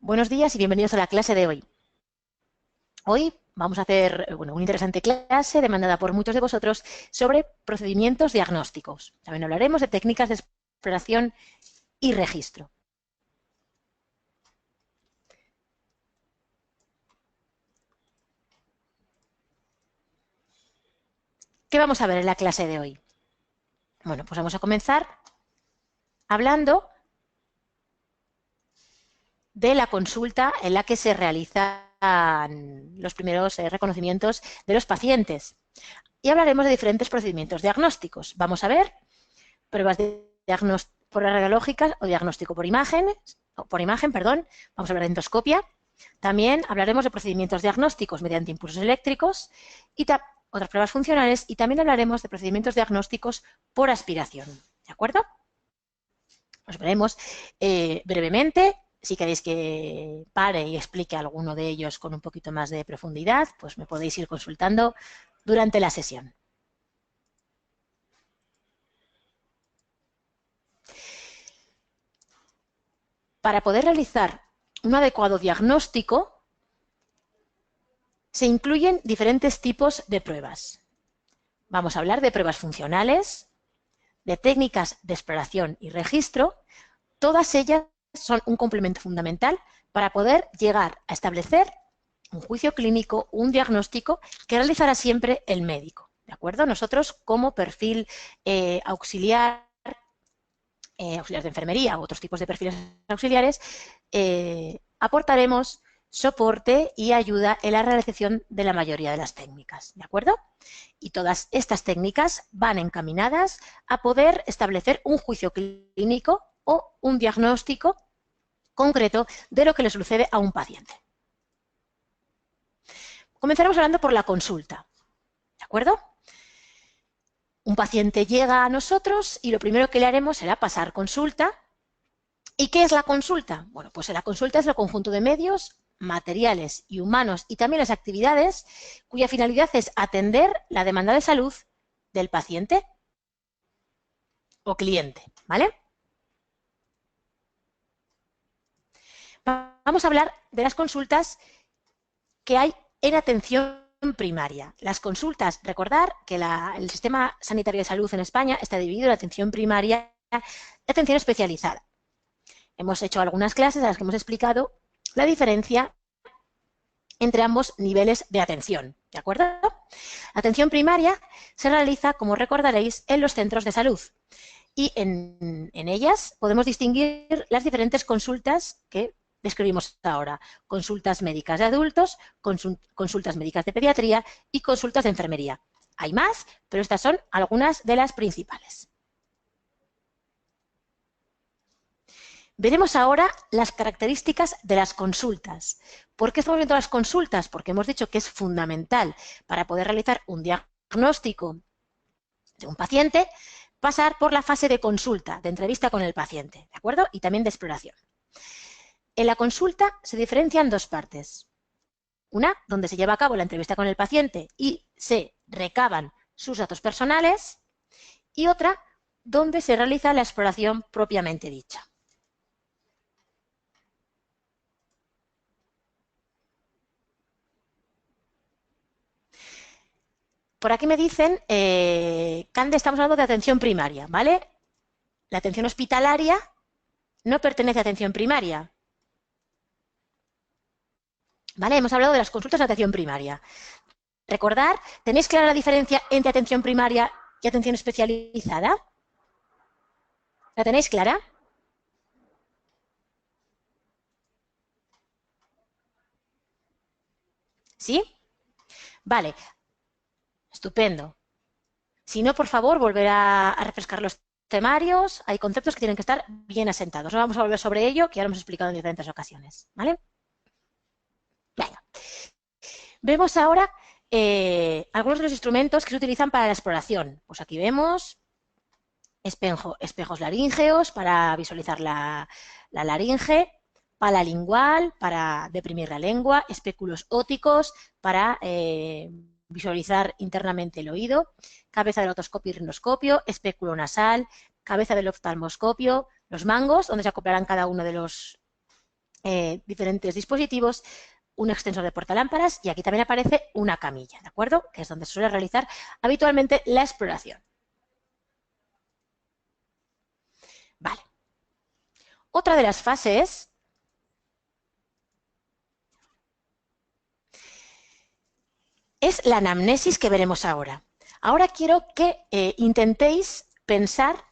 Buenos días y bienvenidos a la clase de hoy. Hoy vamos a hacer una interesante clase demandada por muchos de vosotros sobre procedimientos diagnósticos. También hablaremos de técnicas de exploración y registro. ¿Qué vamos a ver en la clase de hoy? Bueno, pues vamos a comenzar hablando de la consulta en la que se realizan los primeros reconocimientos de los pacientes. Y hablaremos de diferentes procedimientos diagnósticos. Vamos a ver pruebas de diagnóstico por radiológicas o diagnóstico por imagen, perdón. Vamos a hablar de endoscopia. También hablaremos de procedimientos diagnósticos mediante impulsos eléctricos y otras pruebas funcionales, y también hablaremos de procedimientos diagnósticos por aspiración. ¿De acuerdo? Los veremos brevemente. Si queréis que pare y explique alguno de ellos con un poquito más de profundidad, pues me podéis ir consultando durante la sesión. Para poder realizar un adecuado diagnóstico, se incluyen diferentes tipos de pruebas. Vamos a hablar de pruebas funcionales, de técnicas de exploración y registro. Todas ellas son un complemento fundamental para poder llegar a establecer un juicio clínico, un diagnóstico que realizará siempre el médico. ¿De acuerdo? Nosotros, como perfil auxiliar de enfermería u otros tipos de perfiles auxiliares, aportaremos soporte y ayuda en la realización de la mayoría de las técnicas, ¿de acuerdo? Y todas estas técnicas van encaminadas a poder establecer un juicio clínico o un diagnóstico concreto de lo que le sucede a un paciente. Comenzaremos hablando por la consulta, ¿de acuerdo? Un paciente llega a nosotros y lo primero que le haremos será pasar consulta. ¿Y qué es la consulta? Bueno, pues la consulta es el conjunto de medios, materiales y humanos, y también las actividades cuya finalidad es atender la demanda de salud del paciente o cliente, ¿vale? Vamos a hablar de las consultas que hay en atención primaria. Las consultas, recordar que el sistema sanitario de salud en España está dividido en atención primaria y atención especializada. Hemos hecho algunas clases en las que hemos explicado la diferencia entre ambos niveles de atención, ¿de acuerdo? La atención primaria se realiza, como recordaréis, en los centros de salud, y en ellas podemos distinguir las diferentes consultas que describimos ahora: consultas médicas de adultos, consultas médicas de pediatría y consultas de enfermería. Hay más, pero estas son algunas de las principales. Veremos ahora las características de las consultas. ¿Por qué estamos viendo las consultas? Porque hemos dicho que es fundamental para poder realizar un diagnóstico de un paciente pasar por la fase de consulta, de entrevista con el paciente, ¿de acuerdo? Y también de exploración. En la consulta se diferencian dos partes. Una, donde se lleva a cabo la entrevista con el paciente y se recaban sus datos personales, y otra, donde se realiza la exploración propiamente dicha. Por aquí me dicen, Cande, estamos hablando de atención primaria, ¿vale? La atención hospitalaria no pertenece a atención primaria, ¿vale? Hemos hablado de las consultas de atención primaria. Recordar, ¿tenéis clara la diferencia entre atención primaria y atención especializada? ¿La tenéis clara? ¿Sí? Vale, estupendo. Si no, por favor, volver a refrescar los temarios. Hay conceptos que tienen que estar bien asentados. No vamos a volver sobre ello, que ya lo hemos explicado en diferentes ocasiones, ¿vale? Venga. Vemos ahora algunos de los instrumentos que se utilizan para la exploración. Pues aquí vemos espejos laríngeos para visualizar la laringe, pala lingual para deprimir la lengua, espéculos ópticos para visualizar internamente el oído, cabeza del otoscopio y rinoscopio, espéculo nasal, cabeza del oftalmoscopio, los mangos, donde se acoplarán cada uno de los diferentes dispositivos, un extensor de portalámparas y aquí también aparece una camilla, ¿de acuerdo? Que es donde se suele realizar habitualmente la exploración. Vale. Otra de las fases es la anamnesis que veremos ahora. Ahora quiero que intentéis pensar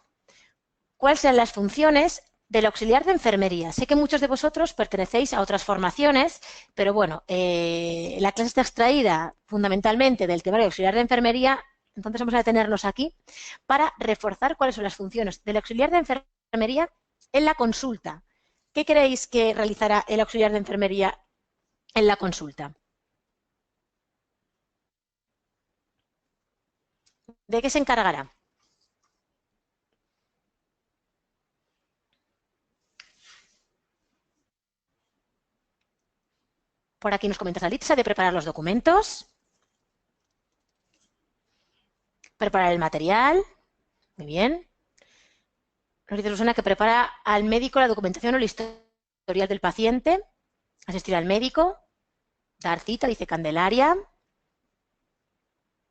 cuáles serán las funciones del auxiliar de enfermería. Sé que muchos de vosotros pertenecéis a otras formaciones, pero bueno, la clase está extraída fundamentalmente del temario auxiliar de enfermería, entonces vamos a detenernos aquí para reforzar cuáles son las funciones del auxiliar de enfermería en la consulta. ¿Qué creéis que realizará el auxiliar de enfermería en la consulta? ¿De qué se encargará? Por aquí nos comenta Salitza de preparar los documentos, preparar el material, muy bien. Nos dice Susana que prepara al médico la documentación o el historial del paciente, asistir al médico, dar cita, dice Candelaria,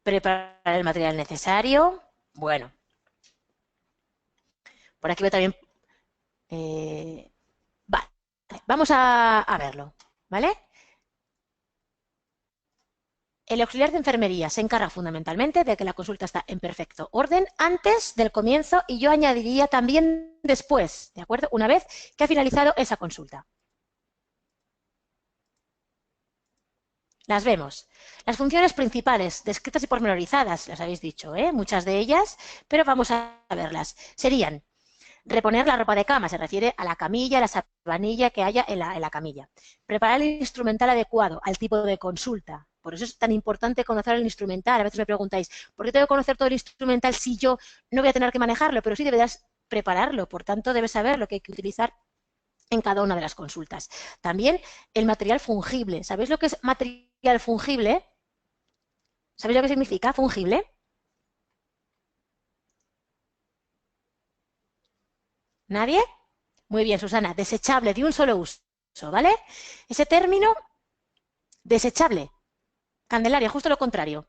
preparar el material necesario. Bueno, por aquí veo también. Vale, vamos a verlo, ¿vale? El auxiliar de enfermería se encarga fundamentalmente de que la consulta está en perfecto orden antes del comienzo y yo añadiría también después, ¿de acuerdo? Una vez que ha finalizado esa consulta. Las vemos. Las funciones principales, descritas y pormenorizadas, las habéis dicho, muchas de ellas, pero vamos a verlas. Serían reponer la ropa de cama, se refiere a la camilla, a la sabanilla que haya en la camilla. Preparar el instrumental adecuado al tipo de consulta. Por eso es tan importante conocer el instrumental. A veces me preguntáis, ¿por qué tengo que conocer todo el instrumental si yo no voy a tener que manejarlo? Pero sí deberás prepararlo, por tanto debes saber lo que hay que utilizar en cada una de las consultas. También el material fungible. ¿Sabéis lo que es material fungible? ¿Sabéis lo que significa fungible? ¿Nadie? Muy bien, Susana. Desechable, de un solo uso, ¿vale? Ese término, desechable. Candelaria, justo lo contrario.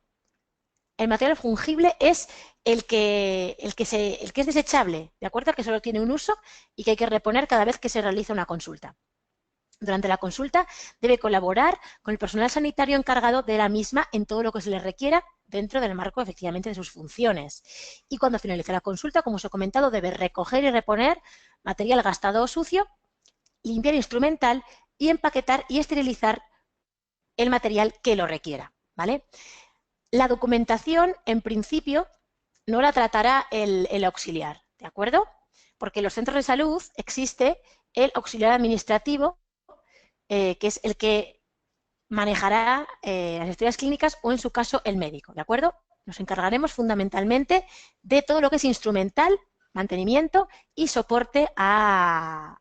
El material fungible es el que es desechable, ¿de acuerdo? Que solo tiene un uso y que hay que reponer cada vez que se realiza una consulta. Durante la consulta debe colaborar con el personal sanitario encargado de la misma en todo lo que se le requiera dentro del marco, efectivamente, de sus funciones. Y cuando finalice la consulta, como os he comentado, debe recoger y reponer material gastado o sucio, limpiar instrumental y empaquetar y esterilizar el material que lo requiera, ¿vale? La documentación, en principio, no la tratará el auxiliar, ¿de acuerdo? Porque en los centros de salud existe el auxiliar administrativo, que es el que manejará las historias clínicas o, en su caso, el médico, ¿de acuerdo? Nos encargaremos fundamentalmente de todo lo que es instrumental, mantenimiento y soporte al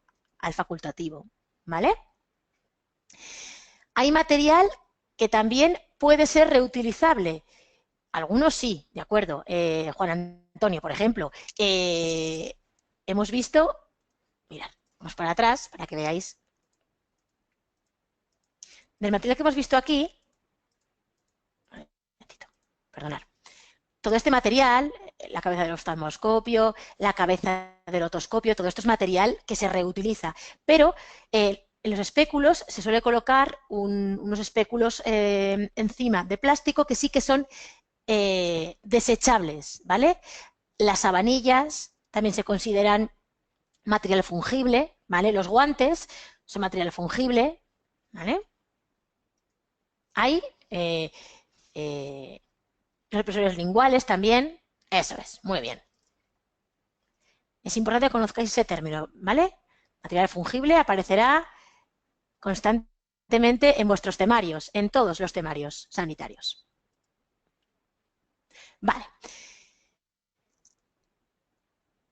facultativo, ¿vale? Hay material que también puede ser reutilizable. Algunos sí, de acuerdo. Juan Antonio, por ejemplo, hemos visto, mirad, vamos para atrás para que veáis. Del material que hemos visto aquí, perdonad, todo este material, la cabeza del oftalmoscopio, la cabeza del otoscopio, todo esto es material que se reutiliza, pero en los espéculos se suele colocar unos espéculos encima de plástico que sí que son desechables, ¿vale? Las sabanillas también se consideran material fungible, ¿vale? Los guantes son material fungible, ¿vale? Hay los expresores linguales también, eso es, muy bien. Es importante que conozcáis ese término, ¿vale? Material fungible aparecerá constantemente en vuestros temarios, en todos los temarios sanitarios. Vale.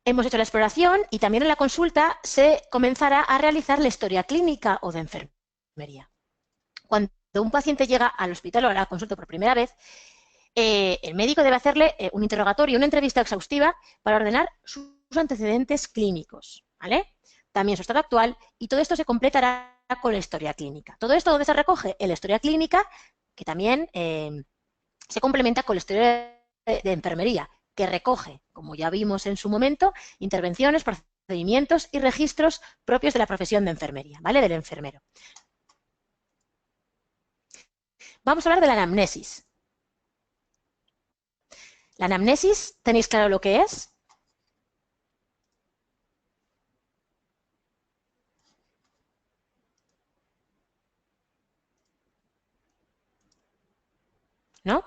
Hemos hecho la exploración y también en la consulta se comenzará a realizar la historia clínica o de enfermería. Cuando un paciente llega al hospital o a la consulta por primera vez, el médico debe hacerle un interrogatorio, una entrevista exhaustiva para ordenar sus antecedentes clínicos, ¿vale? También su estado actual, y todo esto se completará con la historia clínica. ¿Todo esto dónde se recoge? En la historia clínica, que también se complementa con la historia de enfermería, que recoge, como ya vimos en su momento, intervenciones, procedimientos y registros propios de la profesión de enfermería, ¿vale? Del enfermero. Vamos a hablar de la anamnesis. La anamnesis, ¿tenéis claro lo que es? ¿No?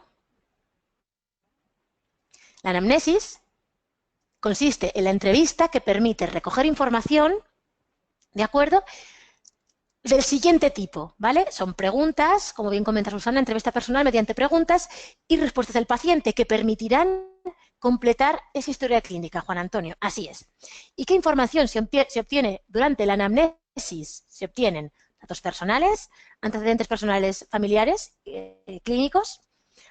La anamnesis consiste en la entrevista que permite recoger información, ¿de acuerdo?, del siguiente tipo, ¿vale? Son preguntas, como bien comenta Susana, entrevista personal mediante preguntas y respuestas del paciente que permitirán completar esa historia clínica, Juan Antonio. Así es. ¿Y qué información se obtiene durante la anamnesis? Se obtienen datos personales, antecedentes personales familiares, clínicos,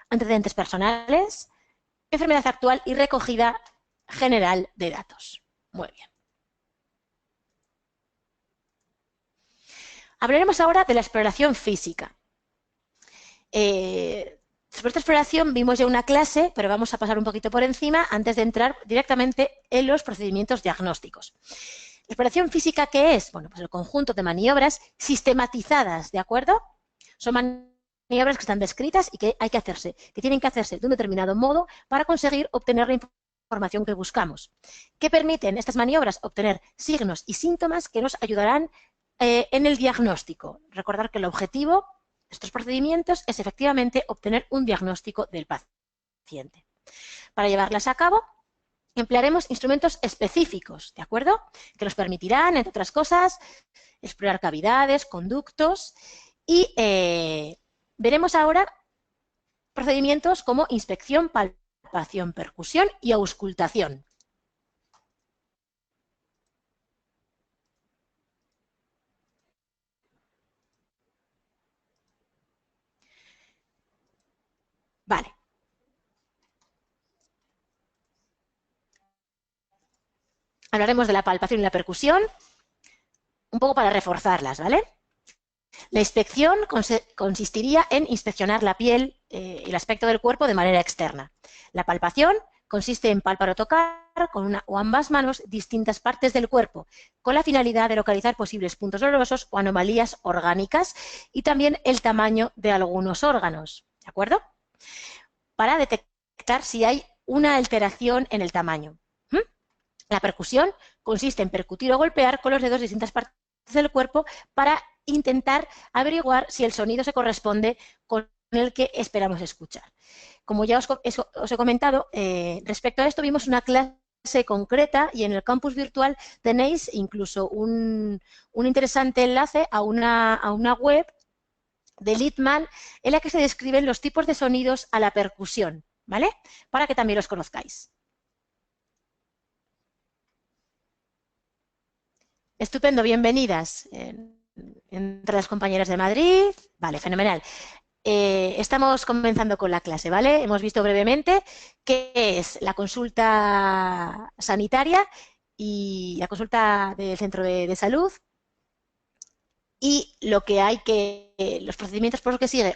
antecedentes personales, enfermedad actual y recogida general de datos. Muy bien. Hablaremos ahora de la exploración física. Sobre esta exploración vimos ya una clase, pero vamos a pasar un poquito por encima antes de entrar directamente en los procedimientos diagnósticos. ¿La exploración física qué es? Bueno, pues el conjunto de maniobras sistematizadas, ¿de acuerdo? Son maniobras que están descritas y que hay que hacerse, que tienen que hacerse de un determinado modo para conseguir obtener la información que buscamos. ¿Qué permiten estas maniobras? Obtener signos y síntomas que nos ayudarán en el diagnóstico. Recordar que el objetivo de estos procedimientos es efectivamente obtener un diagnóstico del paciente. Para llevarlas a cabo, emplearemos instrumentos específicos, ¿de acuerdo?, que nos permitirán, entre otras cosas, explorar cavidades, conductos y veremos ahora procedimientos como inspección, palpación, percusión y auscultación. Vale. Hablaremos de la palpación y la percusión, un poco para reforzarlas, ¿vale? La inspección consistiría en inspeccionar la piel y el aspecto del cuerpo de manera externa. La palpación consiste en palpar o tocar con una o ambas manos distintas partes del cuerpo, con la finalidad de localizar posibles puntos dolorosos o anomalías orgánicas y también el tamaño de algunos órganos, ¿de acuerdo?, para detectar si hay una alteración en el tamaño. La percusión consiste en percutir o golpear con los dedos distintas partes del cuerpo para intentar averiguar si el sonido se corresponde con el que esperamos escuchar. Como ya os he comentado, respecto a esto vimos una clase concreta y en el campus virtual tenéis incluso un interesante enlace a una web de Littman en la que se describen los tipos de sonidos a la percusión, ¿vale?, para que también los conozcáis. Estupendo, bienvenidas. Entre las compañeras de Madrid. Vale, fenomenal. Estamos comenzando con la clase, ¿vale? Hemos visto brevemente qué es la consulta sanitaria y la consulta del centro de salud y lo que hay los procedimientos por los que siguen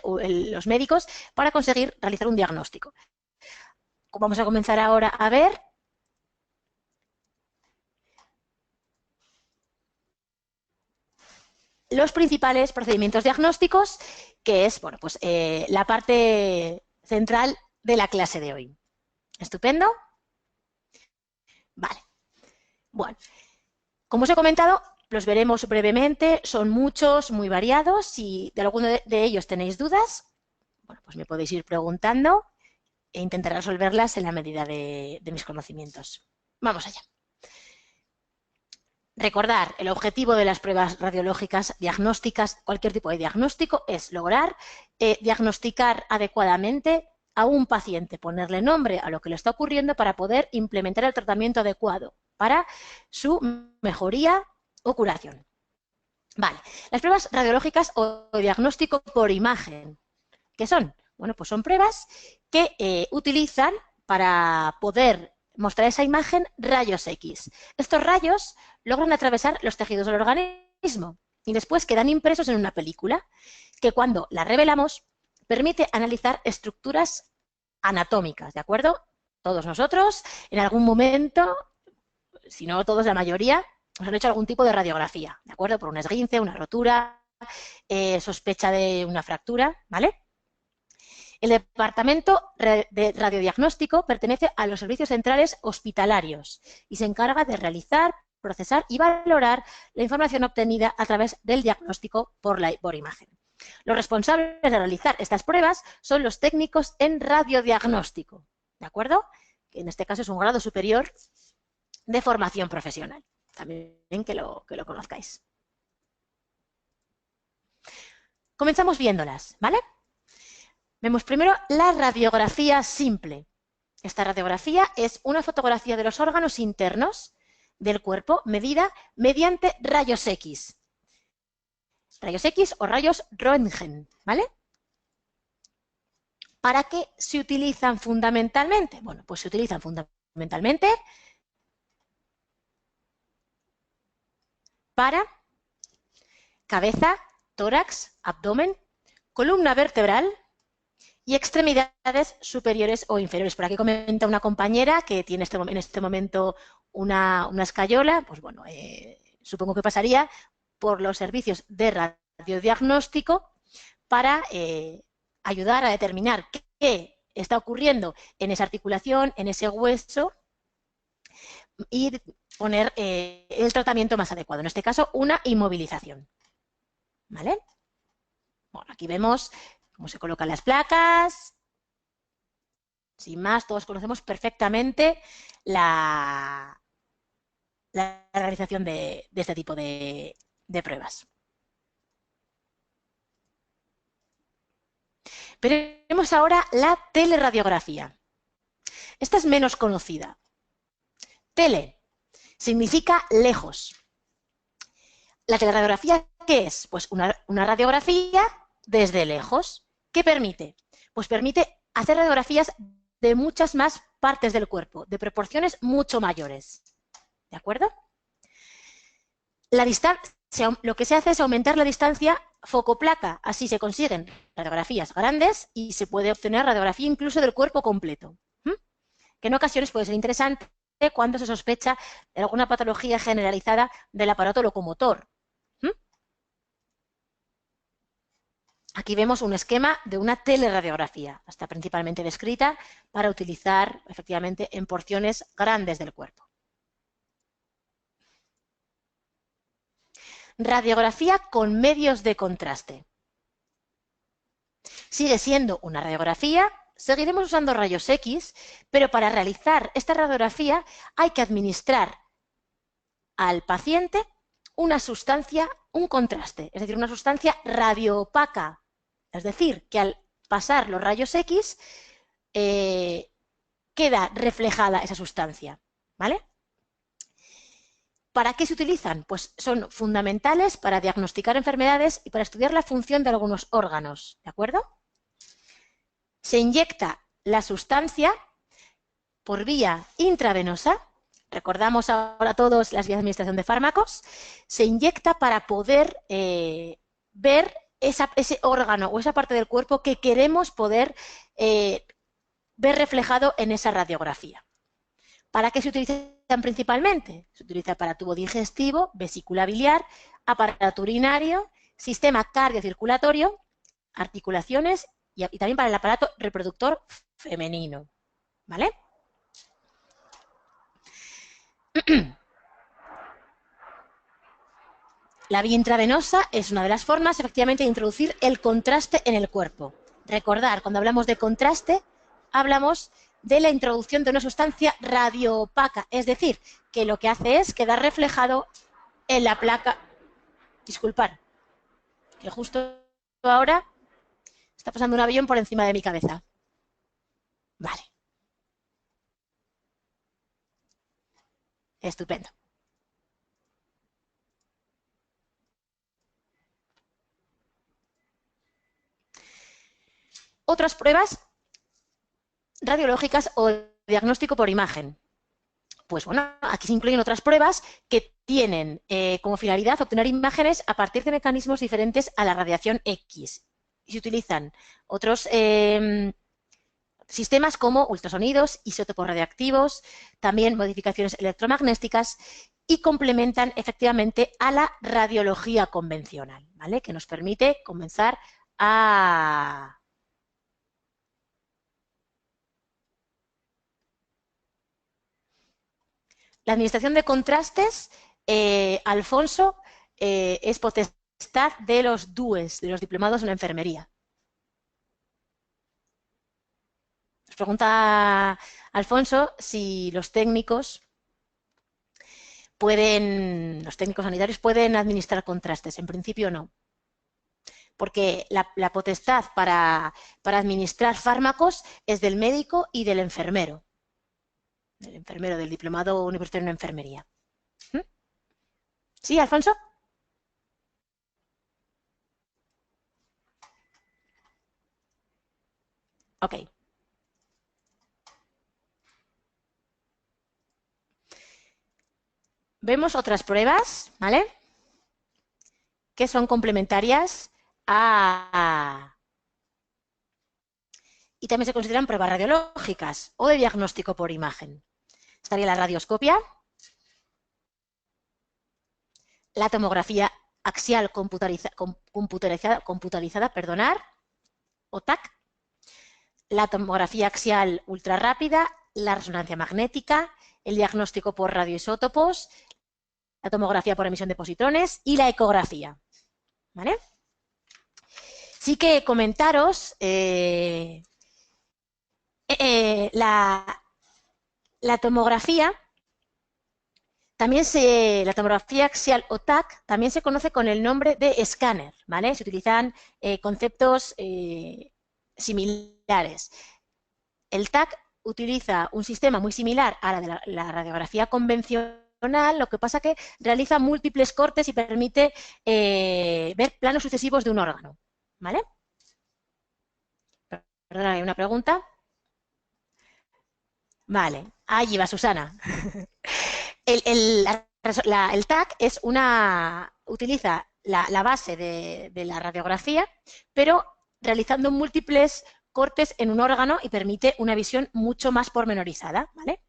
los médicos para conseguir realizar un diagnóstico. Vamos a comenzar ahora a ver los principales procedimientos diagnósticos, que es, bueno, pues la parte central de la clase de hoy. ¿Estupendo? Vale. Bueno, como os he comentado, los veremos brevemente, son muchos, muy variados. Si de alguno de ellos tenéis dudas, bueno, pues me podéis ir preguntando e intentaré resolverlas en la medida de mis conocimientos. Vamos allá. Recordar, el objetivo de las pruebas radiológicas diagnósticas, cualquier tipo de diagnóstico, es lograr diagnosticar adecuadamente a un paciente, ponerle nombre a lo que le está ocurriendo para poder implementar el tratamiento adecuado para su mejoría o curación. Vale, las pruebas radiológicas o diagnóstico por imagen, ¿qué son? Bueno, pues son pruebas que utilizan para poder mostrar esa imagen rayos X. Estos rayos logran atravesar los tejidos del organismo y después quedan impresos en una película que cuando la revelamos permite analizar estructuras anatómicas, ¿de acuerdo? Todos nosotros, en algún momento, si no todos, la mayoría, nos han hecho algún tipo de radiografía, ¿de acuerdo? Por un esguince, una rotura, sospecha de una fractura, ¿vale? El departamento de radiodiagnóstico pertenece a los servicios centrales hospitalarios y se encarga de realizar, procesar y valorar la información obtenida a través del diagnóstico por imagen. Los responsables de realizar estas pruebas son los técnicos en radiodiagnóstico, ¿de acuerdo? Que en este caso es un grado superior de formación profesional. También que lo conozcáis. Comenzamos viéndolas, ¿vale? Vemos primero la radiografía simple. Esta radiografía es una fotografía de los órganos internos del cuerpo medida mediante rayos X. Rayos X o rayos Röntgen, ¿vale? ¿Para qué se utilizan fundamentalmente? Bueno, pues se utilizan fundamentalmente para cabeza, tórax, abdomen, columna vertebral y extremidades superiores o inferiores. Por aquí comenta una compañera que tiene en este momento una escayola, pues bueno, supongo que pasaría por los servicios de radiodiagnóstico para ayudar a determinar qué está ocurriendo en esa articulación, en ese hueso, y poner el tratamiento más adecuado. En este caso, una inmovilización. ¿Vale? Bueno, aquí vemos cómo se colocan las placas. Sin más, todos conocemos perfectamente la realización de este tipo de pruebas. Veremos ahora la teleradiografía. Esta es menos conocida. Tele significa lejos. ¿La teleradiografía qué es? Pues una radiografía desde lejos. ¿Qué permite? Pues permite hacer radiografías de muchas más partes del cuerpo, de proporciones mucho mayores. ¿De acuerdo? Lo que se hace es aumentar la distancia foco-placa. Así se consiguen radiografías grandes y se puede obtener radiografía incluso del cuerpo completo. Que en ocasiones puede ser interesante cuando se sospecha de alguna patología generalizada del aparato locomotor. Aquí vemos un esquema de una teleradiografía. Está principalmente descrita para utilizar efectivamente en porciones grandes del cuerpo. Radiografía con medios de contraste. Sigue siendo una radiografía, seguiremos usando rayos X, pero para realizar esta radiografía hay que administrar al paciente una sustancia, un contraste, es decir, una sustancia radioopaca. Es decir, que al pasar los rayos X queda reflejada esa sustancia, ¿vale? ¿Para qué se utilizan? Pues son fundamentales para diagnosticar enfermedades y para estudiar la función de algunos órganos, ¿de acuerdo? Se inyecta la sustancia por vía intravenosa, recordamos ahora todos las vías de administración de fármacos, se inyecta para poder ver ese órgano o esa parte del cuerpo que queremos poder ver reflejado en esa radiografía. ¿Para qué se utilizan principalmente? Se utiliza para tubo digestivo, vesícula biliar, aparato urinario, sistema cardiocirculatorio, articulaciones y también para el aparato reproductor femenino. ¿Vale? La vía intravenosa es una de las formas, efectivamente, de introducir el contraste en el cuerpo. Recordar, cuando hablamos de contraste, hablamos de la introducción de una sustancia radioopaca, es decir, que lo que hace es quedar reflejado en la placa. Disculpad, que justo ahora está pasando un avión por encima de mi cabeza. Vale. Estupendo. Otras pruebas radiológicas o diagnóstico por imagen. Pues bueno, aquí se incluyen otras pruebas que tienen como finalidad obtener imágenes a partir de mecanismos diferentes a la radiación X. Y se utilizan otros sistemas como ultrasonidos, isótopos radiactivos, también modificaciones electromagnéticas y complementan efectivamente a la radiología convencional, ¿vale? Que nos permite comenzar a... La administración de contrastes, Alfonso, es potestad de los DUES, de los diplomados en enfermería. Nos pregunta Alfonso si los técnicos sanitarios pueden administrar contrastes. En principio no, porque la potestad para administrar fármacos es del médico y del enfermero, del diplomado universitario en enfermería. ¿Mm? ¿Sí, Alfonso? Ok. Vemos otras pruebas, ¿vale? Que son complementarias y también se consideran pruebas radiológicas o de diagnóstico por imagen. Estaría la radioscopia, la tomografía axial computarizada, o TAC, la tomografía axial ultrarrápida, la resonancia magnética, el diagnóstico por radioisótopos, la tomografía por emisión de positrones y la ecografía. ¿Vale? Sí que comentaros la tomografía. La tomografía axial o TAC también se conoce con el nombre de escáner, ¿vale? Se utilizan conceptos similares. El TAC utiliza un sistema muy similar a la de la radiografía convencional, lo que pasa que realiza múltiples cortes y permite ver planos sucesivos de un órgano, ¿vale? Perdona, ¿hay una pregunta? Vale, ahí va Susana. El TAC utiliza la base de la radiografía, pero realizando múltiples cortes en un órgano y permite una visión mucho más pormenorizada, ¿vale?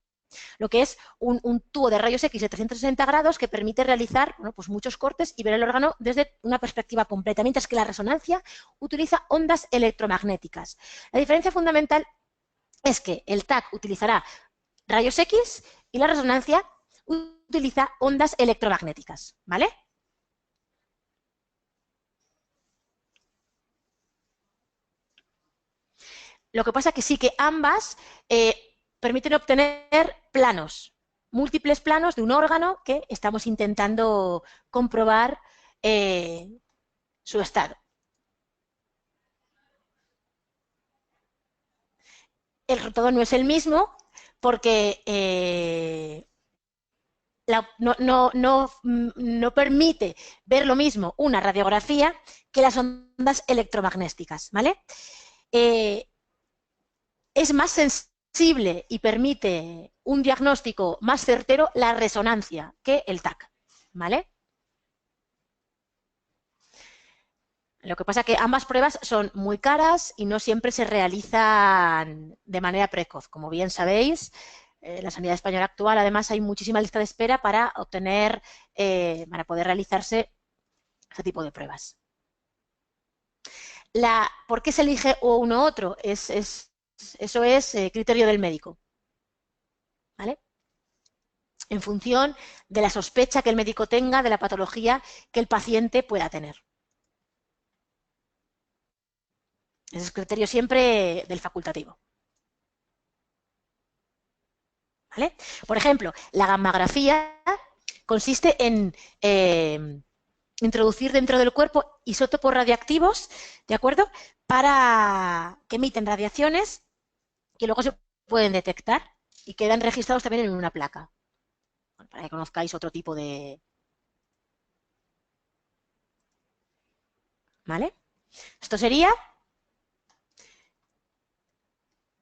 Lo que es un tubo de rayos X de 360 grados que permite realizar pues muchos cortes y ver el órgano desde una perspectiva completa, mientras que la resonancia utiliza ondas electromagnéticas. La diferencia fundamental es que el TAC utilizará rayos X y la resonancia utiliza ondas electromagnéticas, ¿vale? Lo que pasa es que sí que ambas permiten obtener planos, múltiples planos de un órgano que estamos intentando comprobar su estado. El resultado no es el mismo porque no permite ver lo mismo una radiografía que las ondas electromagnéticas, ¿vale? Es más sensible y permite un diagnóstico más certero la resonancia que el TAC, ¿vale? Lo que pasa es que ambas pruebas son muy caras y no siempre se realizan de manera precoz. Como bien sabéis, en la sanidad española actual, además, hay muchísima lista de espera para para poder realizarse este tipo de pruebas. ¿Por qué se elige uno u otro? Eso es criterio del médico, ¿vale? En función de la sospecha que el médico tenga de la patología que el paciente pueda tener. Ese es el criterio siempre del facultativo. ¿Vale? Por ejemplo, la gammagrafía consiste en introducir dentro del cuerpo isótopos radiactivos, ¿de acuerdo? Que emiten radiaciones que luego se pueden detectar y quedan registrados también en una placa. Bueno, para que conozcáis otro tipo de... ¿Vale? Esto sería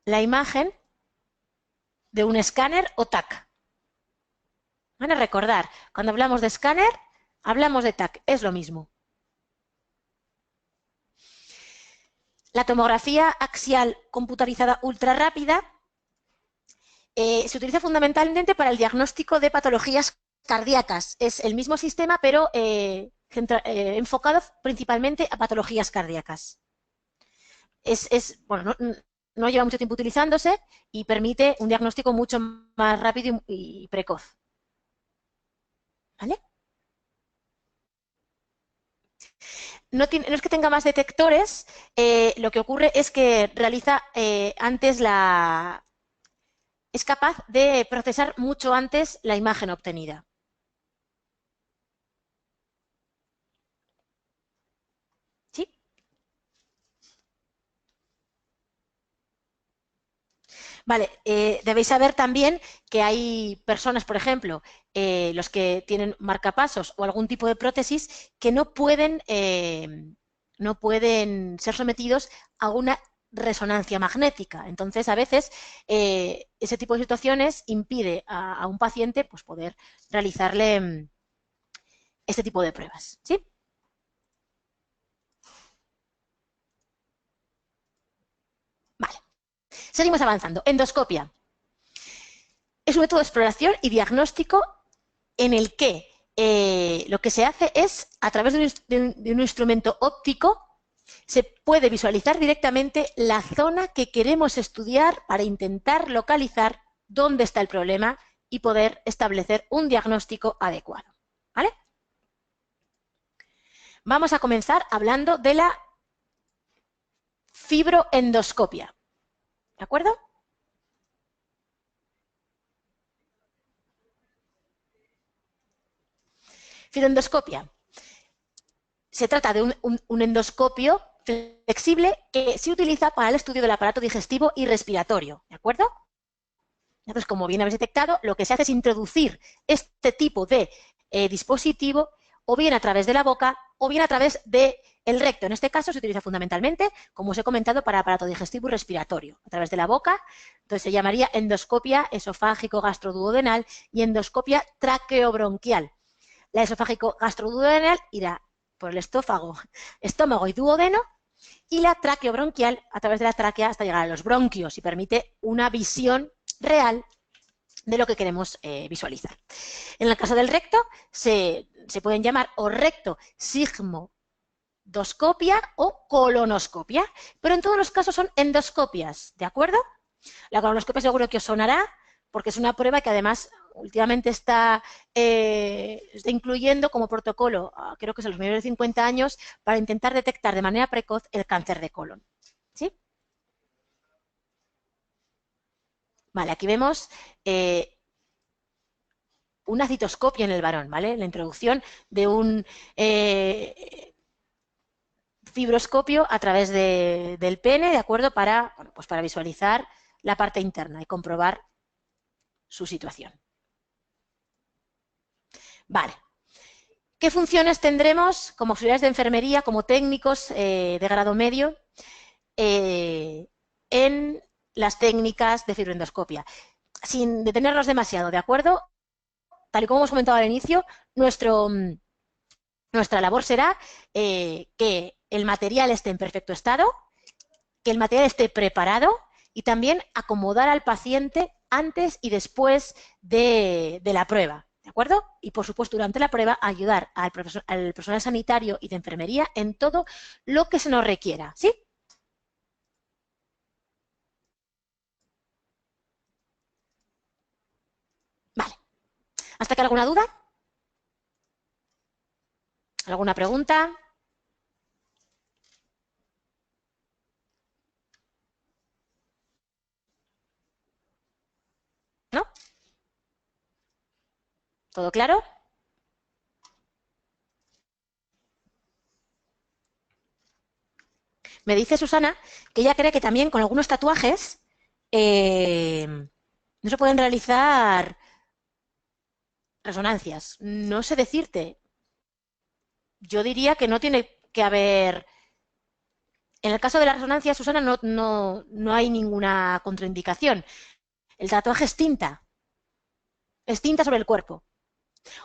la imagen de un escáner o TAC. Van a recordar, cuando hablamos de escáner, hablamos de TAC, es lo mismo. La tomografía axial computarizada ultra rápida se utiliza fundamentalmente para el diagnóstico de patologías cardíacas. Es el mismo sistema, pero enfocado principalmente a patologías cardíacas. Bueno, no lleva mucho tiempo utilizándose y permite un diagnóstico mucho más rápido y precoz. ¿Vale? No es que tenga más detectores, lo que ocurre es que realiza antes es capaz de procesar mucho antes la imagen obtenida. ¿Sí? Vale, debéis saber también que hay personas, por ejemplo, los que tienen marcapasos o algún tipo de prótesis que no pueden ser sometidos a una resonancia magnética. Entonces, a veces, ese tipo de situaciones impide a un paciente pues, poder realizarle este tipo de pruebas. ¿Sí? Vale. Seguimos avanzando. Endoscopia. Es un método de exploración y diagnóstico en el que lo que se hace es, a través de un instrumento óptico, se puede visualizar directamente la zona que queremos estudiar para intentar localizar dónde está el problema y poder establecer un diagnóstico adecuado. ¿Vale? Vamos a comenzar hablando de la fibroendoscopia. ¿De acuerdo? Fibroendoscopia. Se trata de un endoscopio flexible que se utiliza para el estudio del aparato digestivo y respiratorio. ¿De acuerdo? Entonces, como bien habéis detectado, lo que se hace es introducir este tipo de dispositivo o bien a través de la boca o bien a través del recto. En este caso se utiliza fundamentalmente, como os he comentado, para aparato digestivo y respiratorio. A través de la boca, entonces se llamaría endoscopia esofágico-gastroduodenal y endoscopia traqueobronquial. La esofágico-gastroduodenal irá por el estómago y duodeno, y la traqueobronquial a través de la tráquea hasta llegar a los bronquios y permite una visión real de lo que queremos visualizar. En el caso del recto, se pueden llamar o recto sigmodoscopia o colonoscopia, pero en todos los casos son endoscopias, ¿de acuerdo? La colonoscopia seguro que os sonará, porque es una prueba que además últimamente está incluyendo como protocolo, creo que es a los mayores de 50 años, para intentar detectar de manera precoz el cáncer de colon. ¿Sí? Vale, aquí vemos una citoscopia en el varón, ¿vale? La introducción de un fibroscopio a través del pene, ¿de acuerdo? Para, bueno, pues para visualizar la parte interna y comprobar su situación. Vale. ¿Qué funciones tendremos como auxiliares de enfermería, como técnicos de grado medio en las técnicas de fibroendoscopia? Sin detenernos demasiado, ¿de acuerdo? Tal y como hemos comentado al inicio, nuestra labor será que el material esté en perfecto estado, que el material esté preparado y también acomodar al paciente antes y después de la prueba. ¿De acuerdo? Y, por supuesto, durante la prueba, ayudar al personal sanitario y de enfermería en todo lo que se nos requiera. ¿Sí? Vale. ¿Hasta aquí alguna duda? ¿Alguna pregunta? ¿No? ¿Todo claro? Me dice Susana que ella cree que también con algunos tatuajes no se pueden realizar resonancias. No sé decirte. Yo diría que no tiene que haber. En el caso de la resonancia, Susana, no hay ninguna contraindicación. El tatuaje es tinta sobre el cuerpo.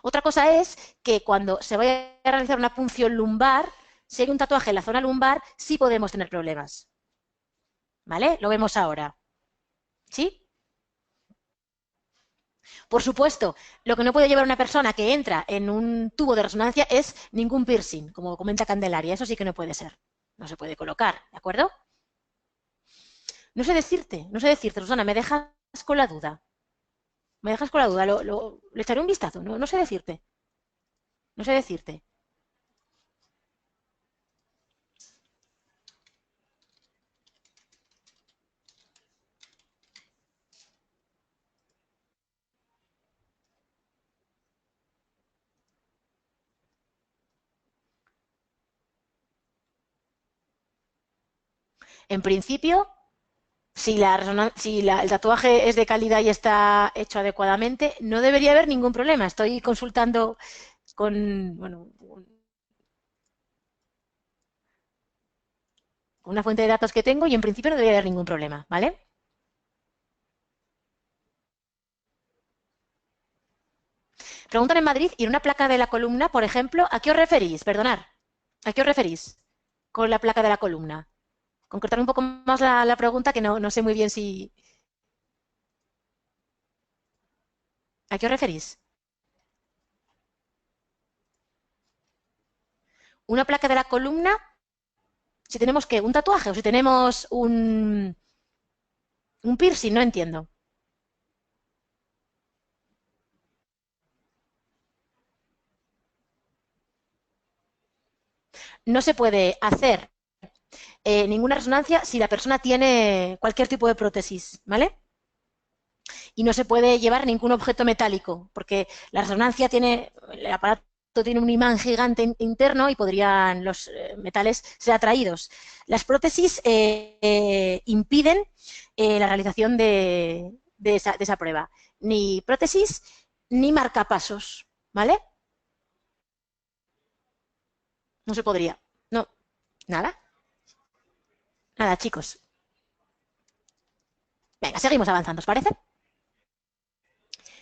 Otra cosa es que cuando se vaya a realizar una punción lumbar, si hay un tatuaje en la zona lumbar, sí podemos tener problemas. ¿Vale? Lo vemos ahora. ¿Sí? Por supuesto, lo que no puede llevar una persona que entra en un tubo de resonancia es ningún piercing, como comenta Candelaria. Eso sí que no puede ser. No se puede colocar, ¿de acuerdo? No sé decirte, Susana, me dejas con la duda. Me dejas con la duda, le echaré un vistazo, no sé decirte. No sé decirte. En principio, si el tatuaje es de calidad y está hecho adecuadamente, no debería haber ningún problema. Estoy consultando con, bueno, con una fuente de datos que tengo y en principio no debería haber ningún problema, ¿vale? Preguntan en Madrid y en una placa de la columna, por ejemplo, ¿a qué os referís? Perdonad, ¿a qué os referís con la placa de la columna? Concretar un poco más la pregunta que no sé muy bien si... ¿A qué os referís? Una placa de la columna, si tenemos ¿qué? ¿Un tatuaje o si tenemos un piercing? No entiendo. No se puede hacer ninguna resonancia si la persona tiene cualquier tipo de prótesis, ¿vale? Y no se puede llevar ningún objeto metálico, porque la resonancia tiene, el aparato tiene un imán gigante interno y podrían los metales ser atraídos. Las prótesis impiden la realización de esa prueba. Ni prótesis ni marcapasos, ¿vale? No se podría. No, nada, nada, chicos. Venga, seguimos avanzando, ¿os parece?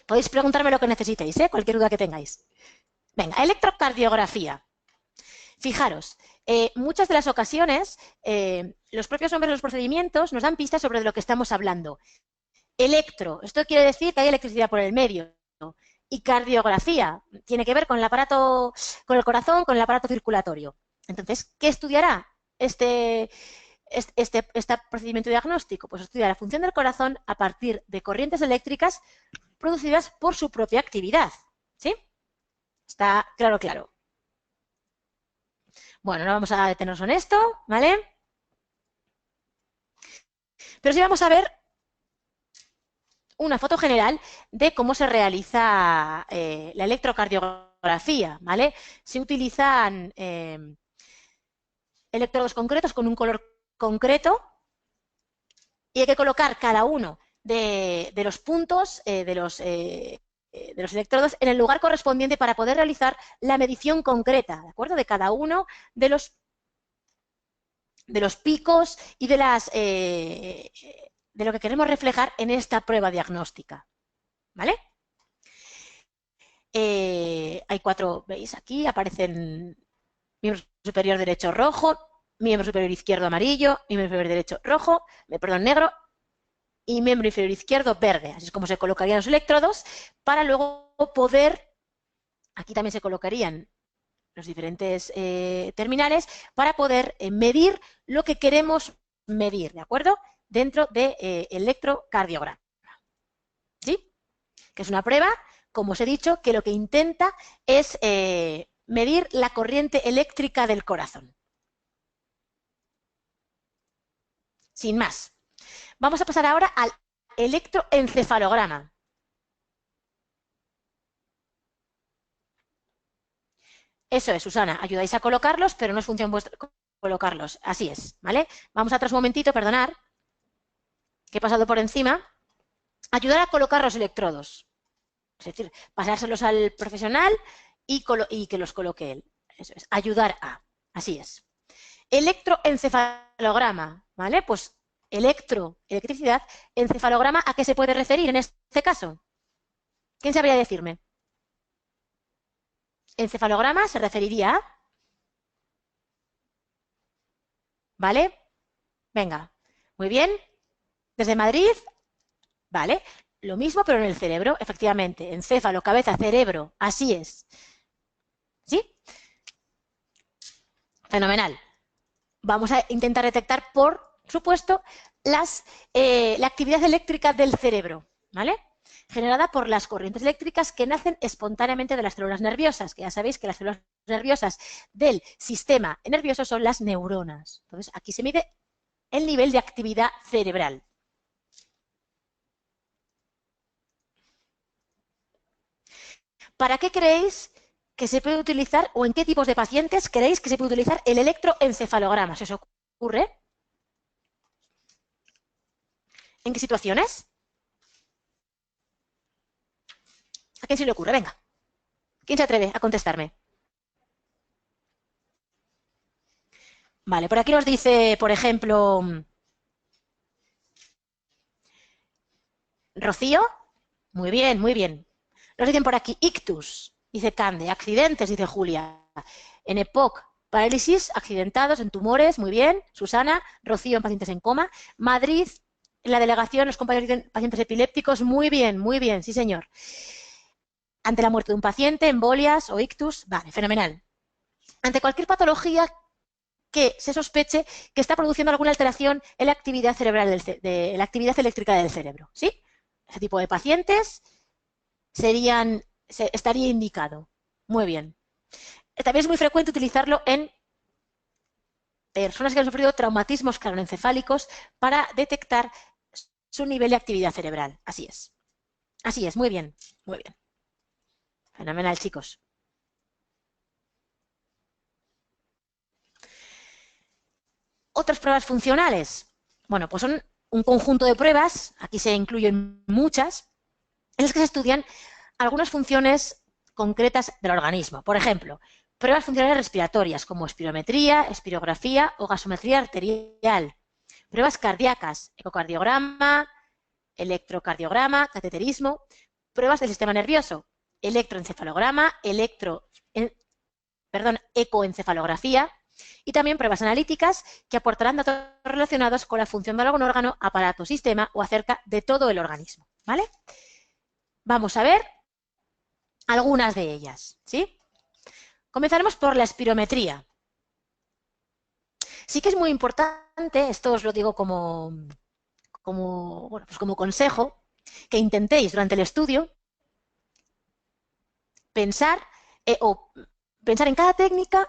Podéis preguntarme lo que necesitéis, ¿eh? Cualquier duda que tengáis. Venga, electrocardiografía. Fijaros, muchas de las ocasiones los propios nombres de los procedimientos nos dan pistas sobre de lo que estamos hablando. Electro, esto quiere decir que hay electricidad por el medio. Y cardiografía, tiene que ver con el aparato, con el corazón, con el aparato circulatorio. Entonces, ¿qué estudiará este procedimiento diagnóstico? Pues estudia la función del corazón a partir de corrientes eléctricas producidas por su propia actividad. ¿Sí? Está claro, claro. Bueno, no vamos a detenernos en esto, ¿vale? Pero sí vamos a ver una foto general de cómo se realiza la electrocardiografía, ¿vale? Se utilizan electrodos concretos con un color concreto y hay que colocar cada uno de los puntos de los electrodos en el lugar correspondiente para poder realizar la medición concreta, ¿de acuerdo? De cada uno de los picos y de lo que queremos reflejar en esta prueba diagnóstica, ¿vale? Hay cuatro, ¿veis? Aquí aparecen miembro superior derecho rojo, miembro superior izquierdo amarillo, miembro superior derecho rojo, perdón, negro, y miembro inferior izquierdo verde. Así es como se colocarían los electrodos para luego poder, aquí también se colocarían los diferentes terminales para poder medir lo que queremos medir, ¿de acuerdo? Dentro de electrocardiograma, ¿sí? Que es una prueba, como os he dicho, que lo que intenta es medir la corriente eléctrica del corazón. Sin más. Vamos a pasar ahora al electroencefalograma. Eso es, Susana, ayudáis a colocarlos, pero no es función vuestra colocarlos. Así es, ¿vale? Vamos atrás un momentito, perdonad, que he pasado por encima. Ayudar a colocar los electrodos. Es decir, pasárselos al profesional y que los coloque él. Eso es, ayudar a. Así es. Electroencefalograma, ¿vale? Pues electricidad, encefalograma, ¿a qué se puede referir en este caso? ¿Quién sabría decirme? encefalograma se referiría a... ¿Vale? Venga, muy bien. Desde Madrid, ¿vale? Lo mismo, pero en el cerebro, efectivamente. Encéfalo, cabeza, cerebro, así es. ¿Sí? Fenomenal. Vamos a intentar detectar, por supuesto, la actividad eléctrica del cerebro, ¿vale? Generada por las corrientes eléctricas que nacen espontáneamente de las células nerviosas, que ya sabéis que las células nerviosas del sistema nervioso son las neuronas. Entonces, aquí se mide el nivel de actividad cerebral. ¿Para qué creéis que se puede utilizar o en qué tipos de pacientes creéis que se puede utilizar el electroencefalograma? ¿Se os ocurre? ¿En qué situaciones? ¿A quién se le ocurre? Venga. ¿Quién se atreve a contestarme? Vale, por aquí nos dice, por ejemplo, Rocío. Muy bien, muy bien. Nos dicen por aquí ictus, dice Cande, accidentes, dice Julia. En EPOC, parálisis, accidentados, en tumores, muy bien. Susana, Rocío en pacientes en coma. Madrid, en la delegación, los compañeros dicen pacientes epilépticos, muy bien, sí señor. Ante la muerte de un paciente, embolias o ictus, vale, fenomenal. Ante cualquier patología que se sospeche que está produciendo alguna alteración en la actividad cerebral de la actividad eléctrica del cerebro, ¿sí? Ese tipo de pacientes estaría indicado. Muy bien. También es muy frecuente utilizarlo en personas que han sufrido traumatismos craneoencefálicos para detectar su nivel de actividad cerebral. Así es. Así es, muy bien, muy bien. Fenomenal, chicos. Otras pruebas funcionales. Bueno, pues son un conjunto de pruebas, aquí se incluyen muchas, en las que se estudian algunas funciones concretas del organismo. Por ejemplo, pruebas funcionales respiratorias como espirometría, espirografía o gasometría arterial. Pruebas cardíacas, ecocardiograma, electrocardiograma, cateterismo. Pruebas del sistema nervioso, electroencefalograma, ecoencefalografía. Y también pruebas analíticas que aportarán datos relacionados con la función de algún órgano, aparato, sistema o acerca de todo el organismo. ¿Vale? Vamos a ver algunas de ellas, ¿sí? Comenzaremos por la espirometría. Sí que es muy importante, esto os lo digo bueno, pues como consejo, que intentéis durante el estudio pensar en cada técnica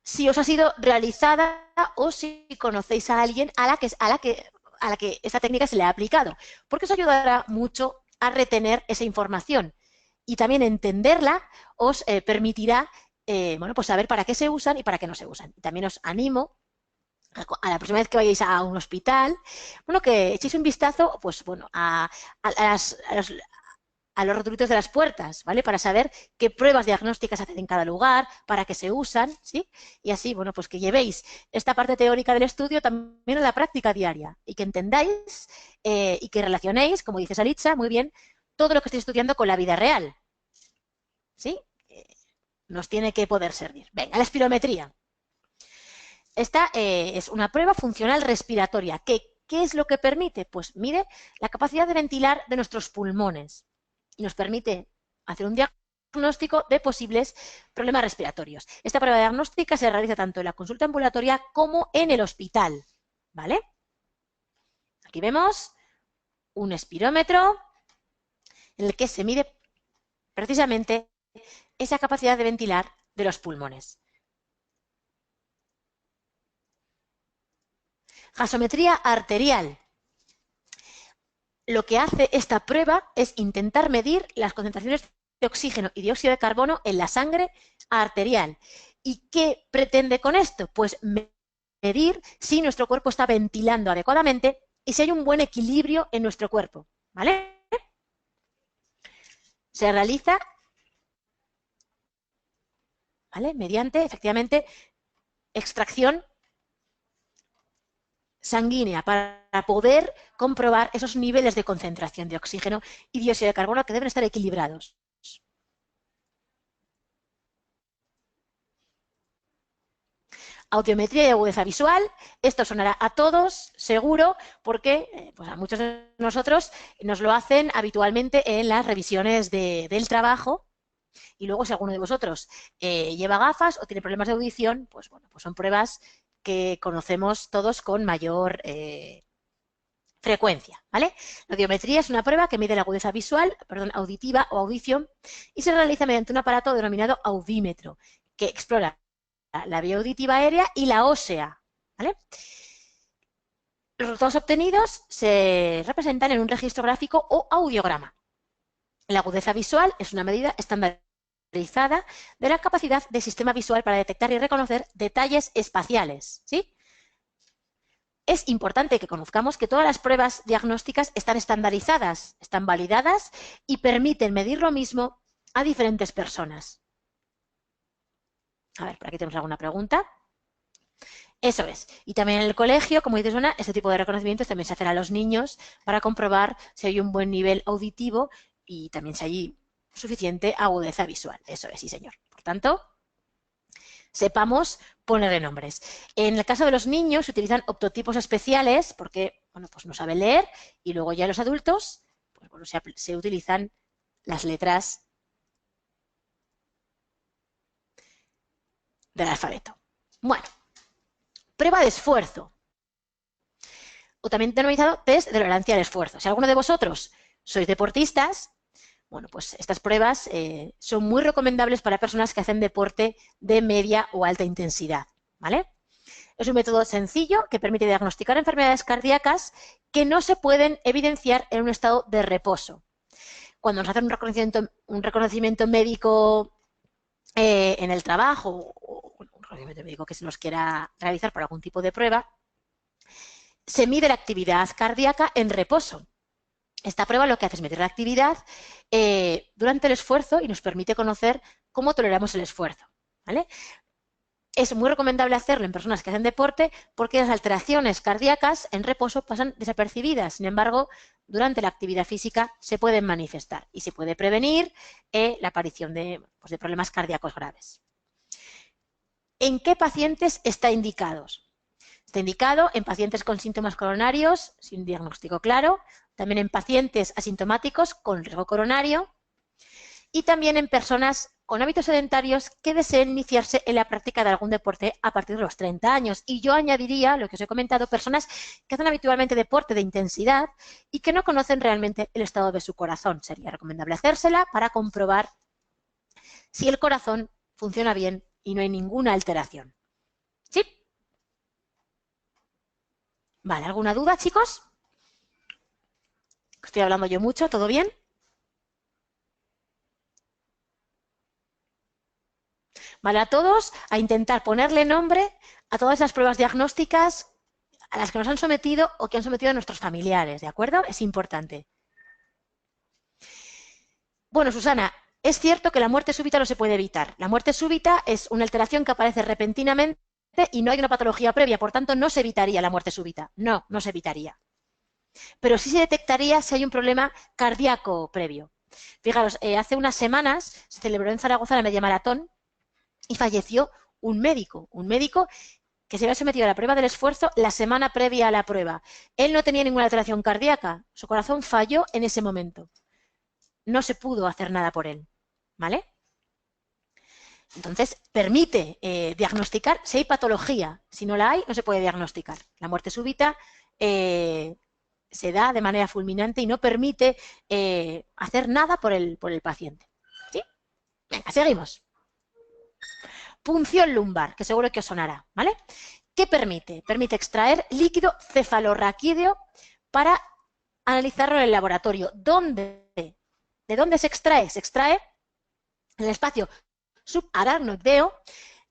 si os ha sido realizada o si conocéis a alguien a la que esta técnica se le ha aplicado, porque eso ayudará mucho a retener esa información y también entenderla os permitirá bueno, pues saber para qué se usan y para qué no se usan. Y también os animo a la próxima vez que vayáis a un hospital, bueno, que echéis un vistazo, pues bueno, a los rotulitos de las puertas, ¿vale? Para saber qué pruebas diagnósticas hacen en cada lugar, para qué se usan, ¿sí? Y así, bueno, pues que llevéis esta parte teórica del estudio también a la práctica diaria y que entendáis y que relacionéis, como dice Salitza, muy bien, todo lo que estáis estudiando con la vida real, ¿sí? Nos tiene que poder servir. Venga, la espirometría. Esta es una prueba funcional respiratoria. ¿Qué es lo que permite? Pues mide la capacidad de ventilar de nuestros pulmones y nos permite hacer un diagnóstico de posibles problemas respiratorios. Esta prueba diagnóstica se realiza tanto en la consulta ambulatoria como en el hospital, ¿vale? Aquí vemos un espirómetro en el que se mide precisamente esa capacidad de ventilar de los pulmones. Gasometría arterial. Lo que hace esta prueba es intentar medir las concentraciones de oxígeno y dióxido de carbono en la sangre arterial. ¿Y qué pretende con esto? Pues medir si nuestro cuerpo está ventilando adecuadamente y si hay un buen equilibrio en nuestro cuerpo, ¿vale? Se realiza, ¿vale? Mediante, efectivamente, extracción sanguínea para poder comprobar esos niveles de concentración de oxígeno y dióxido de carbono que deben estar equilibrados. Audiometría y agudeza visual. Esto sonará a todos, seguro, porque pues a muchos de nosotros nos lo hacen habitualmente en las revisiones del trabajo. Y luego, si alguno de vosotros lleva gafas o tiene problemas de audición, pues bueno, pues son pruebas que conocemos todos con mayor frecuencia, ¿vale? La audiometría es una prueba que mide la agudeza visual, perdón, auditiva o audición y se realiza mediante un aparato denominado audímetro, que explora la vía auditiva aérea y la ósea, ¿vale? Los resultados obtenidos se representan en un registro gráfico o audiograma. La agudeza visual es una medida estandarizada de la capacidad del sistema visual para detectar y reconocer detalles espaciales, ¿sí? Es importante que conozcamos que todas las pruebas diagnósticas están estandarizadas, están validadas y permiten medir lo mismo a diferentes personas. A ver, por aquí tenemos alguna pregunta. Eso es. Y también en el colegio, como dice Susana, este tipo de reconocimientos también se hacen a los niños para comprobar si hay un buen nivel auditivo y también si hay suficiente agudeza visual. Eso es, sí, señor. Por tanto, sepamos ponerle nombres. En el caso de los niños se utilizan optotipos especiales porque, bueno, pues no saben leer y luego ya los adultos, pues bueno, se utilizan las letras del alfabeto. Bueno, prueba de esfuerzo, o también denominado test de tolerancia al esfuerzo. Si alguno de vosotros sois deportistas, bueno, pues estas pruebas son muy recomendables para personas que hacen deporte de media o alta intensidad, ¿vale? Es un método sencillo que permite diagnosticar enfermedades cardíacas que no se pueden evidenciar en un estado de reposo. Cuando nos hacen un reconocimiento médico en el trabajo o un reconocimiento médico que se nos quiera realizar por algún tipo de prueba, se mide la actividad cardíaca en reposo. Esta prueba lo que hace es medir la actividad durante el esfuerzo y nos permite conocer cómo toleramos el esfuerzo, ¿vale? Es muy recomendable hacerlo en personas que hacen deporte porque las alteraciones cardíacas en reposo pasan desapercibidas. Sin embargo, durante la actividad física se pueden manifestar y se puede prevenir la aparición de problemas cardíacos graves. ¿En qué pacientes está indicado? Está indicado en pacientes con síntomas coronarios sin diagnóstico claro, también en pacientes asintomáticos con riesgo coronario y también en personas con hábitos sedentarios que deseen iniciarse en la práctica de algún deporte a partir de los 30 años. Y yo añadiría, lo que os he comentado, personas que hacen habitualmente deporte de intensidad y que no conocen realmente el estado de su corazón. Sería recomendable hacérsela para comprobar si el corazón funciona bien y no hay ninguna alteración. ¿Sí? Vale, ¿alguna duda, chicos? Estoy hablando yo mucho, ¿todo bien? Vale, a todos a intentar ponerle nombre a todas las pruebas diagnósticas a las que nos han sometido o que han sometido a nuestros familiares, ¿de acuerdo? Es importante. Bueno, Susana, es cierto que la muerte súbita no se puede evitar. La muerte súbita es una alteración que aparece repentinamente y no hay una patología previa, por tanto no se evitaría la muerte súbita. No, no se evitaría. Pero sí se detectaría si hay un problema cardíaco previo. Fijaros, hace unas semanas se celebró en Zaragoza la media maratón y falleció un médico que se había sometido a la prueba del esfuerzo la semana previa a la prueba. Él no tenía ninguna alteración cardíaca, su corazón falló en ese momento. No se pudo hacer nada por él, ¿vale? Entonces, permite diagnosticar si hay patología. Si no la hay, no se puede diagnosticar. La muerte súbita se da de manera fulminante y no permite hacer nada por el paciente. ¿Sí? Venga, seguimos. Punción lumbar, que seguro que os sonará, ¿vale? ¿Qué permite? Permite extraer líquido cefalorraquídeo para analizarlo en el laboratorio. ¿De dónde se extrae? Se extrae en el espacio subaracnoideo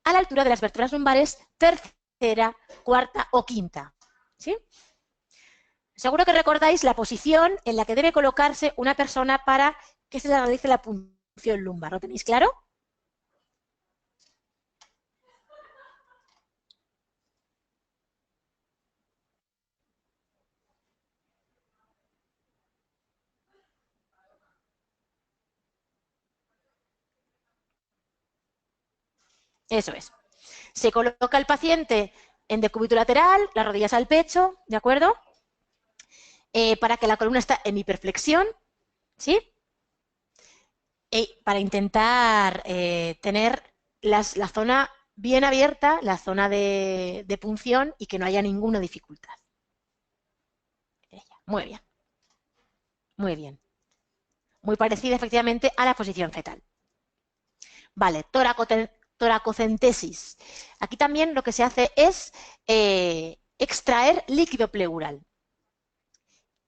a la altura de las vértebras lumbares tercera, cuarta o quinta. ¿Sí? Seguro que recordáis la posición en la que debe colocarse una persona para que se le realice la punción lumbar. ¿Lo tenéis claro? Eso es. Se coloca el paciente en decúbito lateral, las rodillas al pecho, ¿de acuerdo? Para que la columna esté en hiperflexión, ¿sí? Para intentar tener la zona bien abierta, la zona de punción y que no haya ninguna dificultad. Muy bien. Muy bien. Muy parecida efectivamente a la posición fetal. Vale, toracocentesis. Aquí también lo que se hace es extraer líquido pleural.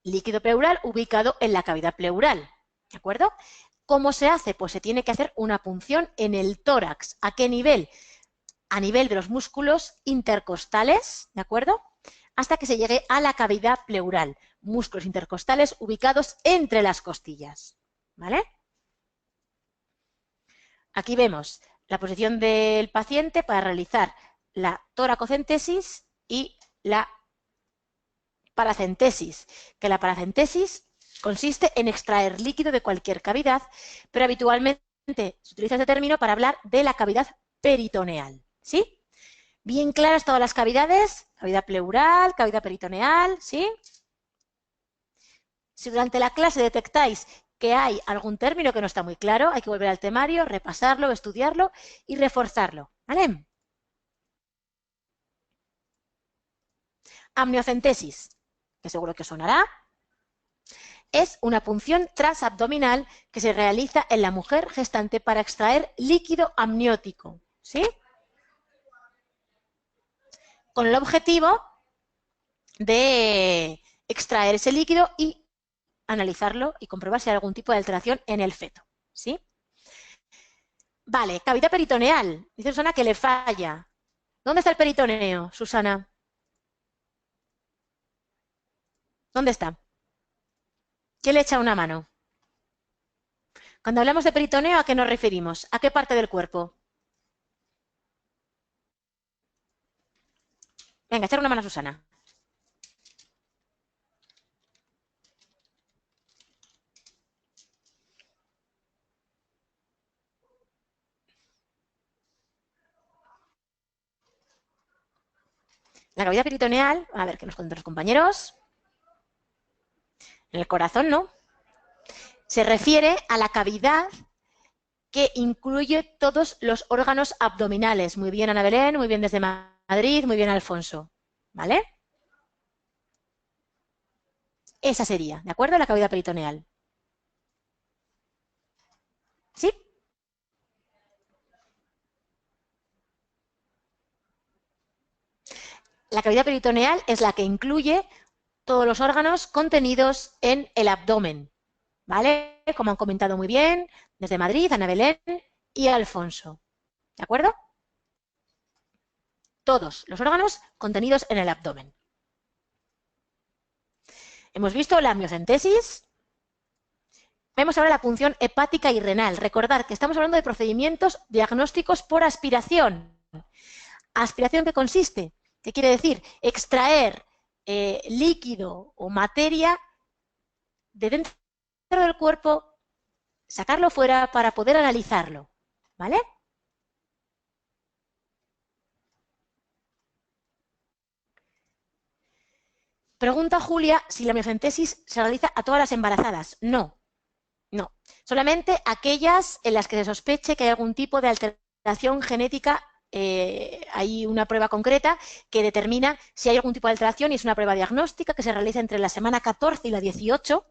Líquido pleural ubicado en la cavidad pleural. ¿De acuerdo? ¿Cómo se hace? Pues se tiene que hacer una punción en el tórax. ¿A qué nivel? A nivel de los músculos intercostales, ¿de acuerdo? Hasta que se llegue a la cavidad pleural. Músculos intercostales ubicados entre las costillas. ¿Vale? Aquí vemos la posición del paciente para realizar la toracocentesis y la paracentesis, que la paracentesis consiste en extraer líquido de cualquier cavidad, pero habitualmente se utiliza este término para hablar de la cavidad peritoneal, ¿sí? Bien claras todas las cavidades, cavidad pleural, cavidad peritoneal, ¿sí? Si durante la clase detectáis que hay algún término que no está muy claro, hay que volver al temario, repasarlo, estudiarlo y reforzarlo, ¿vale? Amniocentesis, que seguro que os sonará, es una punción transabdominal que se realiza en la mujer gestante para extraer líquido amniótico, ¿sí? Con el objetivo de extraer ese líquido y analizarlo y comprobar si hay algún tipo de alteración en el feto, ¿sí? Vale, cavidad peritoneal. Dice Susana que le falla. ¿Dónde está el peritoneo, Susana? ¿Dónde está? ¿Quién le echa una mano? Cuando hablamos de peritoneo, ¿a qué nos referimos? ¿A qué parte del cuerpo? Venga, echar una mano a Susana. La cavidad peritoneal, a ver qué nos cuentan los compañeros. En el corazón, ¿no? Se refiere a la cavidad que incluye todos los órganos abdominales. Muy bien, Ana Belén, muy bien desde Madrid, muy bien, Alfonso. ¿Vale? Esa sería, ¿de acuerdo? La cavidad peritoneal. ¿Sí? La cavidad peritoneal es la que incluye todos los órganos contenidos en el abdomen. ¿Vale? Como han comentado muy bien, desde Madrid, Ana Belén y Alfonso. ¿De acuerdo? Todos los órganos contenidos en el abdomen. Hemos visto la amniocentesis. Vemos ahora la punción hepática y renal. Recordad que estamos hablando de procedimientos diagnósticos por aspiración. ¿Aspiración qué consiste? ¿Qué quiere decir? Extraer líquido o materia de dentro del cuerpo, sacarlo fuera para poder analizarlo. ¿Vale? Pregunta Julia si la amniocentesis se realiza a todas las embarazadas. No, no. Solamente aquellas en las que se sospeche que hay algún tipo de alteración genética. Hay una prueba concreta que determina si hay algún tipo de alteración y es una prueba diagnóstica que se realiza entre la semana 14 y la 18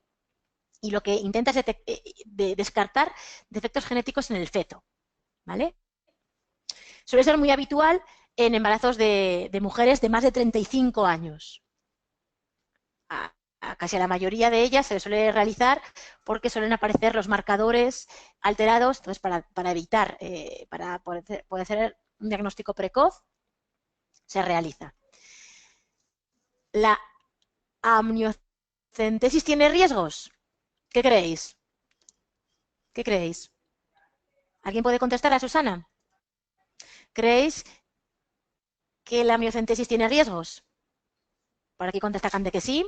y lo que intenta es descartar defectos genéticos en el feto. ¿Vale? Suele ser muy habitual en embarazos de mujeres de más de 35 años. A casi a la mayoría de ellas se les suele realizar porque suelen aparecer los marcadores alterados, entonces para evitar, para poder hacer un diagnóstico precoz, se realiza. ¿La amniocentesis tiene riesgos? ¿Qué creéis? ¿Qué creéis? ¿Alguien puede contestar a Susana? ¿Creéis que la amniocentesis tiene riesgos? Por aquí contesta Cande que sí.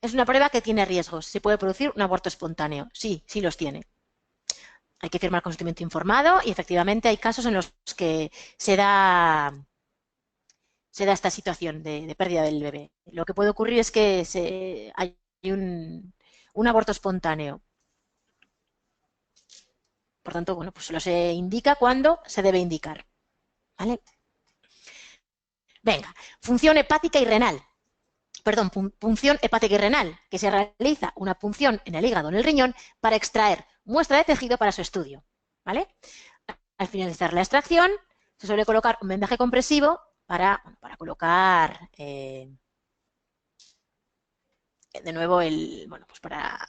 es una prueba que tiene riesgos. ¿Se puede producir un aborto espontáneo? Sí, sí los tiene. Hay que firmar consentimiento informado y efectivamente hay casos en los que se da esta situación de pérdida del bebé. Lo que puede ocurrir es que hay un aborto espontáneo. Por tanto, bueno, pues solo se indica cuando se debe indicar. ¿Vale? Venga, función hepática y renal. Perdón, punción hepática y renal, que se realiza una punción en el hígado o en el riñón para extraer muestra de tejido para su estudio. ¿Vale? Al finalizar la extracción, se suele colocar un vendaje compresivo para colocar de nuevo pues para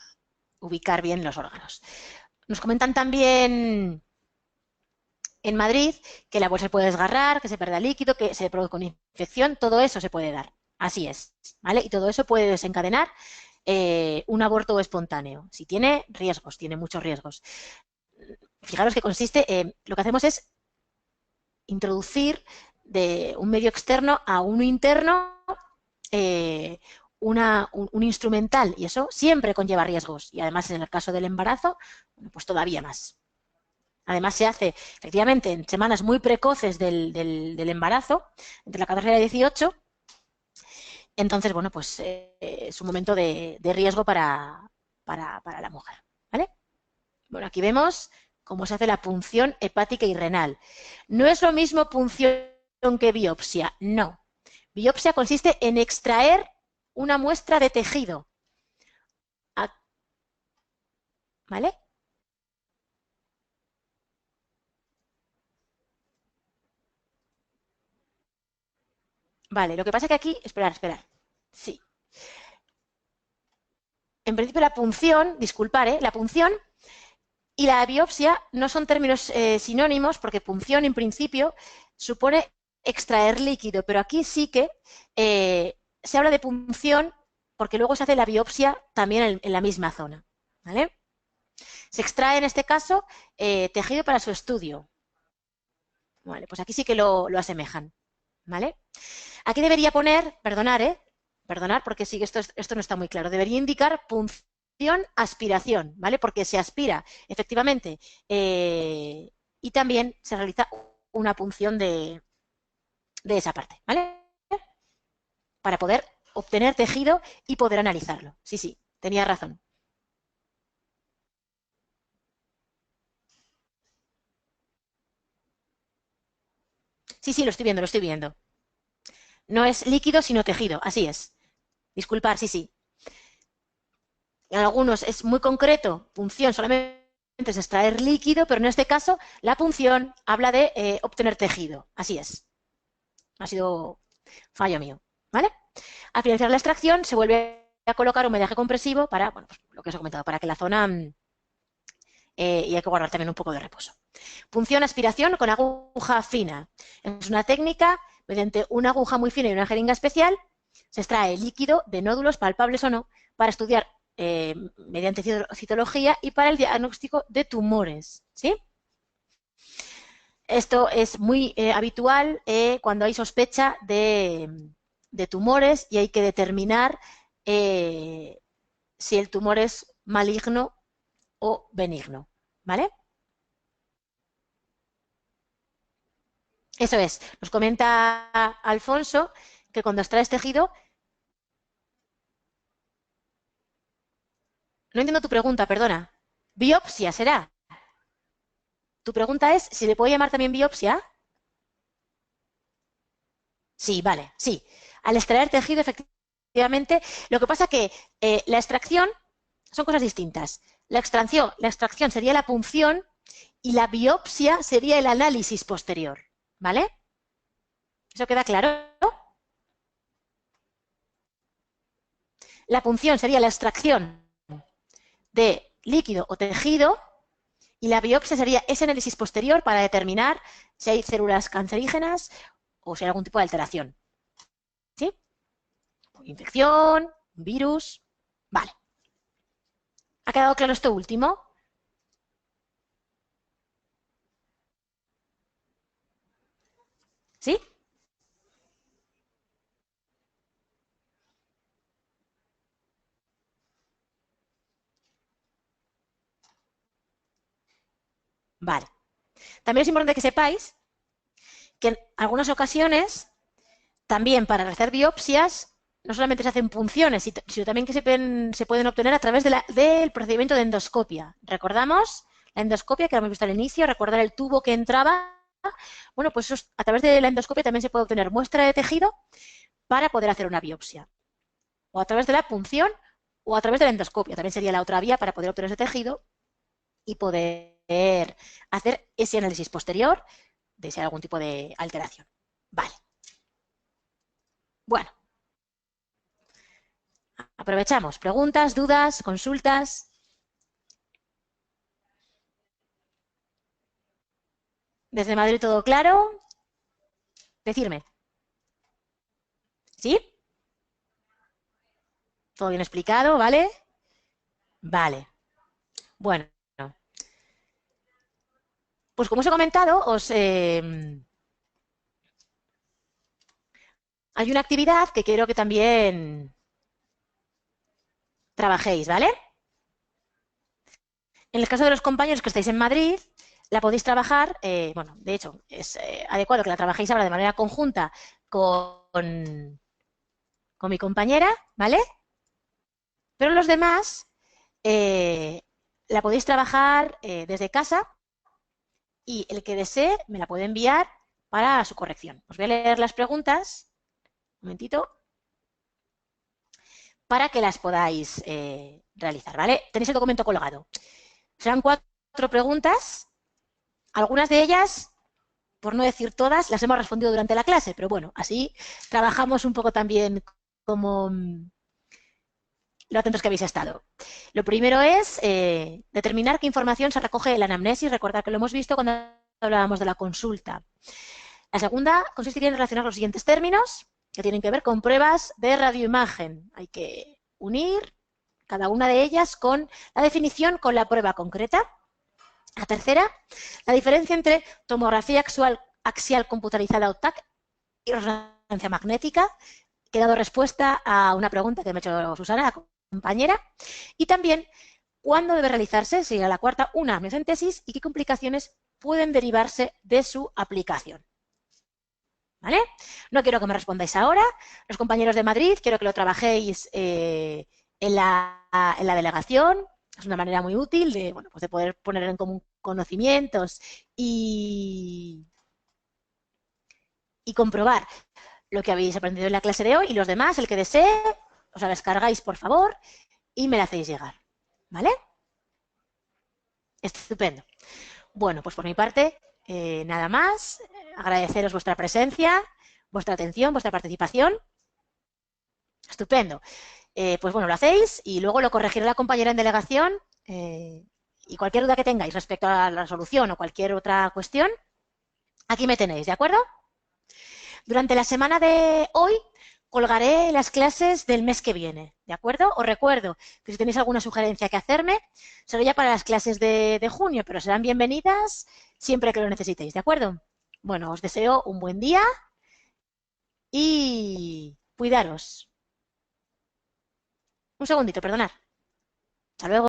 ubicar bien los órganos. Nos comentan también en Madrid que la bolsa se puede desgarrar, que se pierda líquido, que se produzca una infección, todo eso se puede dar. Así es, ¿vale? Y todo eso puede desencadenar un aborto espontáneo. Si tiene riesgos, tiene muchos riesgos. Fijaros que consiste, lo que hacemos es introducir de un medio externo a uno interno un instrumental y eso siempre conlleva riesgos y además en el caso del embarazo, pues todavía más. Además se hace efectivamente en semanas muy precoces del embarazo, entre la 14 y la 18, entonces, bueno, pues es un momento de riesgo para la mujer. ¿Vale? Bueno, aquí vemos cómo se hace la punción hepática y renal. No es lo mismo punción que biopsia, no. Biopsia consiste en extraer una muestra de tejido. ¿Vale? Vale, lo que pasa es que aquí, esperar. Sí. En principio la punción, disculpar, la punción y la biopsia no son términos sinónimos porque punción en principio supone extraer líquido, pero aquí sí que se habla de punción porque luego se hace la biopsia también en la misma zona. ¿Vale? Se extrae en este caso tejido para su estudio. Vale, pues aquí sí que lo asemejan. ¿Vale? Aquí debería poner, perdonar porque sí que esto no está muy claro, debería indicar punción, aspiración, ¿vale? Porque se aspira efectivamente y también se realiza una punción de esa parte, ¿vale? Para poder obtener tejido y poder analizarlo. Sí, sí, tenía razón. Sí, sí, lo estoy viendo, lo estoy viendo. No es líquido, sino tejido, así es. Disculpar, sí, sí. En algunos es muy concreto, punción solamente es extraer líquido, pero en este caso la punción habla de obtener tejido. Así es. Ha sido fallo mío. ¿Vale? Al finalizar la extracción se vuelve a colocar un vendaje compresivo para, bueno, pues lo que os he comentado, para que la zona y hay que guardar también un poco de reposo. Punción aspiración con aguja fina. Es una técnica mediante una aguja muy fina y una jeringa especial se extrae líquido de nódulos palpables o no para estudiar mediante citología y para el diagnóstico de tumores. ¿Sí? Esto es muy habitual cuando hay sospecha de tumores y hay que determinar si el tumor es maligno o benigno. ¿Vale? Eso es. Nos comenta Alfonso que cuando extraes tejido, no entiendo tu pregunta, perdona. Biopsia será. Tu pregunta es si le puedo llamar también biopsia. Sí, vale, sí. Al extraer tejido, efectivamente, lo que pasa que la extracción son cosas distintas. La extracción sería la punción y la biopsia sería el análisis posterior. ¿Vale? ¿Eso queda claro? La punción sería la extracción de líquido o tejido y la biopsia sería ese análisis posterior para determinar si hay células cancerígenas o si hay algún tipo de alteración. ¿Sí? Infección, virus. Vale. ¿Ha quedado claro esto último? ¿Sí? Vale. También es importante que sepáis que en algunas ocasiones, también para hacer biopsias, no solamente se hacen punciones, sino también que se pueden obtener a través del procedimiento de endoscopia. ¿Recordamos la endoscopia que hemos visto al inicio? Recordar el tubo que entraba. Bueno, pues a través de la endoscopia también se puede obtener muestra de tejido para poder hacer una biopsia. O a través de la punción o a través de la endoscopia. También sería la otra vía para poder obtener ese tejido y poder hacer ese análisis posterior de si hay algún tipo de alteración. Vale. Bueno. Aprovechamos. Preguntas, dudas, consultas. Desde Madrid todo claro. Decirme. ¿Sí? Todo bien explicado, ¿vale? Vale. Bueno. Pues como os he comentado, hay una actividad que quiero que también trabajéis, ¿vale? En el caso de los compañeros que estáis en Madrid, la podéis trabajar, bueno, de hecho, es adecuado que la trabajéis ahora de manera conjunta con mi compañera, ¿vale? Pero los demás la podéis trabajar desde casa y el que desee me la puede enviar para su corrección. Os voy a leer las preguntas, un momentito, para que las podáis realizar, ¿vale? Tenéis el documento colgado. Serán 4 preguntas, algunas de ellas, por no decir todas, las hemos respondido durante la clase, pero bueno, así trabajamos un poco también como lo atentos que habéis estado. Lo primero es determinar qué información se recoge en la anamnesis, recordar que lo hemos visto cuando hablábamos de la consulta. La segunda consistiría en relacionar los siguientes términos que tienen que ver con pruebas de radioimagen. Hay que unir cada una de ellas con la definición con la prueba concreta. La tercera, la diferencia entre tomografía axial computarizada o TAC y resonancia magnética, que he dado respuesta a una pregunta que me ha hecho Susana, la compañera, y también cuándo debe realizarse, sería la cuarta, una amniocentesis y qué complicaciones pueden derivarse de su aplicación. ¿Vale? No quiero que me respondáis ahora. Los compañeros de Madrid, quiero que lo trabajéis en la delegación. Es una manera muy útil de, bueno, pues de poder poner en común conocimientos y comprobar lo que habéis aprendido en la clase de hoy. Y los demás, el que desee, os la descargáis, por favor, y me la hacéis llegar. ¿Vale? Estupendo. Bueno, pues por mi parte, nada más. Agradeceros vuestra presencia, vuestra atención, vuestra participación. Estupendo. Pues bueno, lo hacéis y luego lo corregirá la compañera en delegación y cualquier duda que tengáis respecto a la resolución o cualquier otra cuestión, aquí me tenéis, ¿de acuerdo? Durante la semana de hoy colgaré las clases del mes que viene, ¿de acuerdo? Os recuerdo que si tenéis alguna sugerencia que hacerme, será ya para las clases de junio, pero serán bienvenidas siempre que lo necesitéis, ¿de acuerdo? Bueno, os deseo un buen día y cuidaros. Un segundito, perdonad. Hasta luego.